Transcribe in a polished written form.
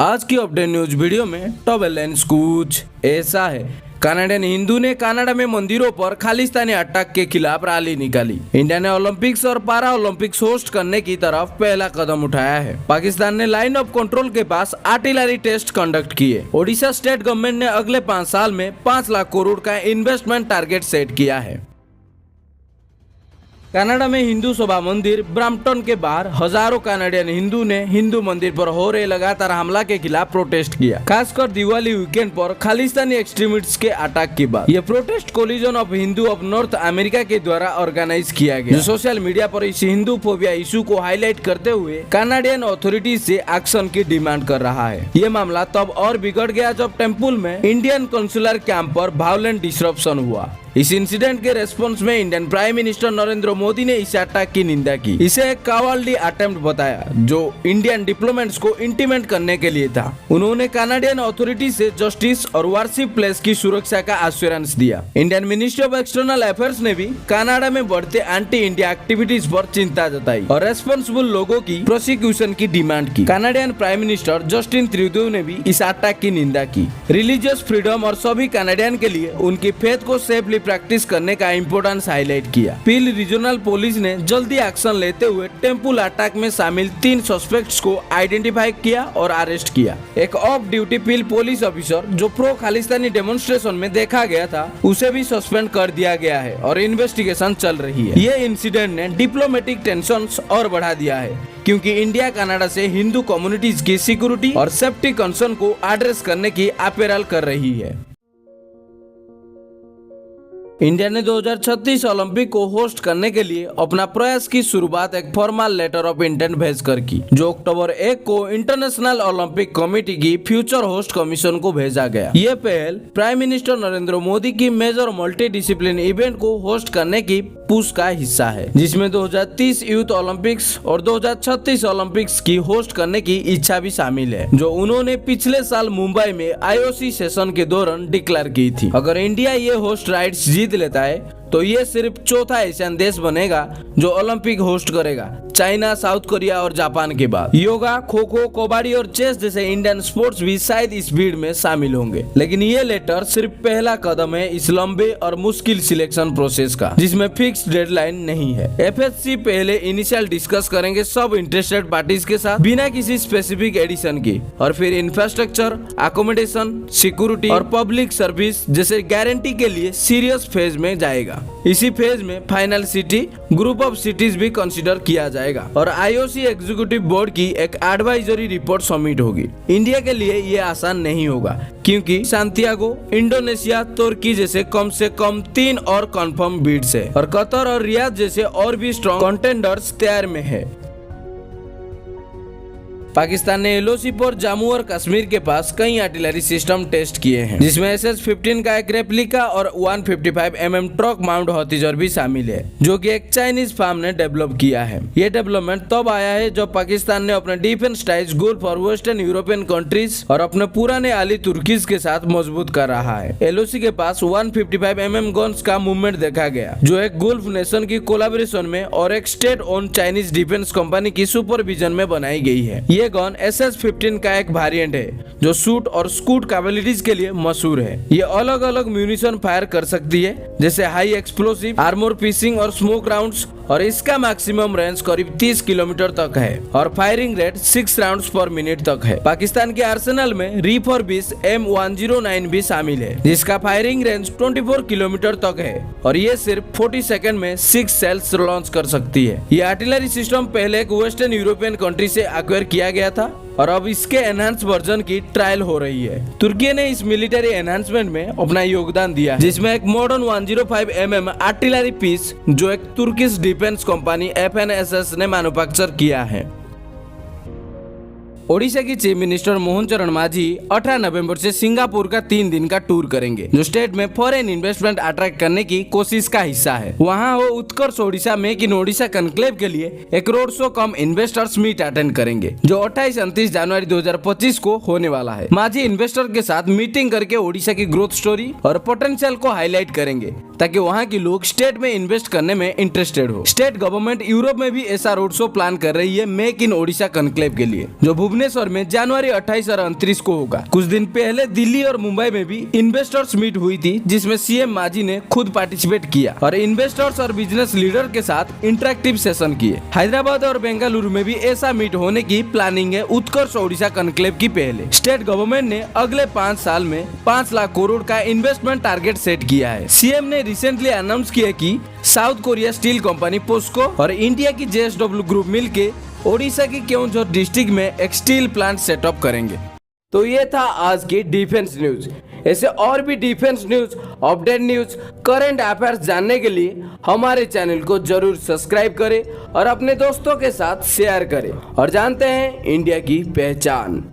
आज की update news video में टॉप हेडलाइंस कुछ ऐसा है। कनाडियन हिंदू ने कनाडा में मंदिरों पर खालिस्तानी अटैक के खिलाफ रैली निकाली। इंडिया ने ओलंपिक्स और पारा ओलंपिक्स होस्ट करने की तरफ पहला कदम उठाया है। पाकिस्तान ने लाइन ऑफ कंट्रोल के पास आर्टिलरी टेस्ट कंडक्ट किए। ओडिशा स्टेट गवर्नमेंट ने अगले 5 साल में 5 लाख करोड़ का इन्वेस्टमेंट टारगेट सेट किया है। कनाडा में हिंदू सभा मंदिर ब्रैम्पटन के बाहर हजारों कनाडियन हिंदू ने हिंदू मंदिर पर हो रहे लगातार हमला के खिलाफ प्रोटेस्ट किया, खासकर दिवाली वीकेंड पर खालिस्तानी एक्सट्रीमिस्ट्स के अटैक के बाद। यह protest collision of Hindu of north America के द्वारा ऑर्गेनाइज किया गया, जो सोशल मीडिया पर इस हिंदू फोबिया इशू को हाईलाइट करते हुए कनाडियन अथॉरिटीज से एक्शन की डिमांड कर रहा है। ये मामला तब और बिगड़ गया जब टेम्पल में इंडियन कंसुलर कैंप पर वायलेंट डिसरप्शन हुआ। इस इंसिडेंट के रेस्पॉन्स में Indian prime minister Narendra Modi ने इस अटैक की निंदा की। इसे एक कावाल्डी अटेम्प्ट बताया जो इंडियन डिप्लोमेट्स को इंटीमेट करने के लिए था। उन्होंने कनाडियन अथॉरिटी से जस्टिस और वर्शिप प्लेस की सुरक्षा का एश्योरेंस दिया। Indian ministry of external affairs ने भी कनाडा में बढ़ते एंटी इंडिया एक्टिविटीज पर चिंता जताई और रेस्पॉन्सिबल लोगों की प्रोसिक्यूशन की डिमांड की। कनाडियन प्राइम मिनिस्टर जस्टिन ट्रूडेau ने भी इस अटैक की निंदा की। रिलीजियस फ्रीडम और सभी कनाडियन के लिए उनकी फेथ को सेफली प्रैक्टिस करने का इम्पोर्टेंस हाईलाइट किया। पील रीजनल पुलिस ने जल्दी एक्शन लेते हुए टेम्पल अटैक में शामिल 3 सस्पेक्ट्स को आइडेंटिफाई किया और अरेस्ट किया। एक of duty Peel police officer जो प्रो खालिस्तानी डेमोन्स्ट्रेशन में देखा गया था, उसे भी सस्पेंड कर दिया गया है और इन्वेस्टिगेशन चल रही है। ये इंसिडेंट ने डिप्लोमेटिक टेंशंस और बढ़ा दिया है, क्योंकि इंडिया कनाडा से हिंदू कम्युनिटीज की सिक्योरिटी और सेफ्टी कंसर्न को एड्रेस करने की अपील कर रही है। इंडिया ने 2036 ओलंपिक को होस्ट करने के लिए अपना प्रयास की शुरुआत एक फॉर्मल लेटर ऑफ इंटेंट भेजकर की, जो अक्टूबर 1 को इंटरनेशनल ओलंपिक कमेटी की फ्यूचर होस्ट कमीशन को भेजा गया। ये पहल प्राइम मिनिस्टर नरेंद्र मोदी की मेजर मल्टी डिसिप्लिन इवेंट को होस्ट करने की पुश का हिस्सा है, जिसमें 2030 यूथ ओलंपिक्स और 2036 ओलंपिक्स की होस्ट करने की इच्छा भी शामिल है, जो उन्होंने पिछले साल मुंबई में IOC सेशन के दौरान डिक्लेयर की थी। अगर इंडिया ये होस्ट राइट्स जीत लेता है तो ये सिर्फ चौथा एशियन देश बनेगा जो ओलंपिक होस्ट करेगा, चाइना, साउथ कोरिया और जापान के बाद। योगा, खो खो, कबड्डी और चेस जैसे इंडियन स्पोर्ट्स भी शायद इस भीड़ में शामिल होंगे, लेकिन ये लेटर सिर्फ पहला कदम है इस लंबे और मुश्किल सिलेक्शन प्रोसेस का, जिसमें फिक्स डेडलाइन नहीं है। FHC पहले इनिशियल डिस्कस करेंगे सब इंटरेस्टेड पार्टीज के साथ बिना किसी स्पेसिफिक एडिशन की, और फिर इंफ्रास्ट्रक्चर, अकोमोडेशन, सिक्योरिटी और पब्लिक सर्विस जैसे गारंटी के लिए सीरियस फेज में जाएगा। इसी फेज में final city, group of cities भी कंसीडर किया जाएगा और IOC एग्जीक्यूटिव बोर्ड की एक एडवाइजरी रिपोर्ट सबमिट होगी। इंडिया के लिए ये आसान नहीं होगा, क्योंकि सांतियागो, इंडोनेशिया, तुर्की जैसे कम से कम 3 और कंफर्म बिड्स है और कतर और रियाद जैसे और भी स्ट्रॉन्ग कंटेंडर्स तैयार में है। पाकिस्तान ने LOC पर जम्मू और कश्मीर के पास कई आर्टिलरी सिस्टम टेस्ट किए हैं, जिसमें SS-15 का एक रेप्लिका और 155 mm ट्रक माउंट हॉथिजर भी शामिल है, जो कि एक चाइनीज फार्म ने डेवलप किया है। ये डेवलपमेंट तब आया है जब पाकिस्तान ने अपने डिफेंस टाइज गल्फ और वेस्टर्न यूरोपियन कंट्रीज और अपने पुराने आली तुर्कीज के साथ मजबूत कर रहा है। LOC के पास 155 mm गन्स का मूवमेंट देखा गया, जो एक गल्फ नेशन की कोलैबोरेशन में और एक state own Chinese defence company की सुपरविजन में बनाई गई है। ये गन SS-15 का एक वेरिएंट है, जो शूट और स्कूट कैपेबिलिटीज के लिए मशहूर है। ये अलग अलग म्यूनिशन फायर कर सकती है, जैसे हाई एक्सप्लोसिव, आर्मर पीसिंग और स्मोक राउंड्स, और इसका मैक्सिमम रेंज करीब 30 किलोमीटर तक है और फायरिंग रेट 6 राउंड्स पर मिनट तक है। पाकिस्तान के आर्सेनल में रिफर्बिश M109 भी शामिल है, जिसका फायरिंग रेंज 24 किलोमीटर तक है और ये सिर्फ 40 सेकंड में 6 सेल्स लॉन्च कर सकती है। ये आर्टिलरी सिस्टम पहले एक वेस्टर्न यूरोपियन कंट्री से एक्वायर किया गया था और अब इसके एनहांस वर्जन की ट्रायल हो रही है। तुर्की ने इस मिलिट्री एनहांसमेंट में अपना योगदान दिया, जिसमें एक मॉडर्न 105 mm आर्टिलरी पीस जो एक तुर्किश डिफेंस कंपनी FNSS ने मैन्युफैक्चर किया है। ओडिशा की चीफ मिनिस्टर मोहन चरण मांझी 18 नवंबर से सिंगापुर का 3 दिन का टूर करेंगे, जो स्टेट में फॉरेन इन्वेस्टमेंट अट्रैक्ट करने की कोशिश का हिस्सा है। वहां वो Utkarsh Odisha make in Odisha conclave के लिए एक road show cum investors meet attend करेंगे, जो 28-29 जनवरी 2025 को होने वाला है। मांझी इन्वेस्टर के साथ मीटिंग करके ओडिशा की ग्रोथ स्टोरी और पोटेंशियल को हाईलाइट करेंगे, ताकि वहाँ के लोग स्टेट में इन्वेस्ट करने में इंटरेस्टेड हो। स्टेट गवर्नमेंट यूरोप में भी ऐसा रोड शो प्लान कर रही है मेक इन ओडिशा कॉन्क्लेव के लिए, जो भुवनेश्वर भुवनेश्वर में जनवरी 28 और 29 को होगा। कुछ दिन पहले दिल्ली और मुंबई में भी इन्वेस्टर्स मीट हुई थी, जिसमें सीएम मांझी ने खुद पार्टिसिपेट किया और इन्वेस्टर्स और बिजनेस लीडर के साथ इंटरेक्टिव सेशन किए। हैदराबाद और बेंगलुरु में भी ऐसा मीट होने की प्लानिंग है उत्कर्ष ओडिशा कॉन्क्लेव की पहले। स्टेट गवर्नमेंट ने अगले 5 साल में 5 लाख करोड़ का इन्वेस्टमेंट टारगेट सेट किया है। सीएम ने रिसेंटली अनाउंस किया कि South Korea steel company POSCO और इंडिया की जेएसडब्ल्यू ग्रुप मिलके ओडिशा की केओंझर डिस्ट्रिक्ट में एक स्टील प्लांट सेटअप करेंगे। तो ये था आज की डिफेंस न्यूज। ऐसे और भी defence news, update news, current affairs जानने के लिए हमारे चैनल को जरूर सब्सक्राइब करें और अपने दोस्तों के साथ शेयर करें और जानते हैं इंडिया की पहचान।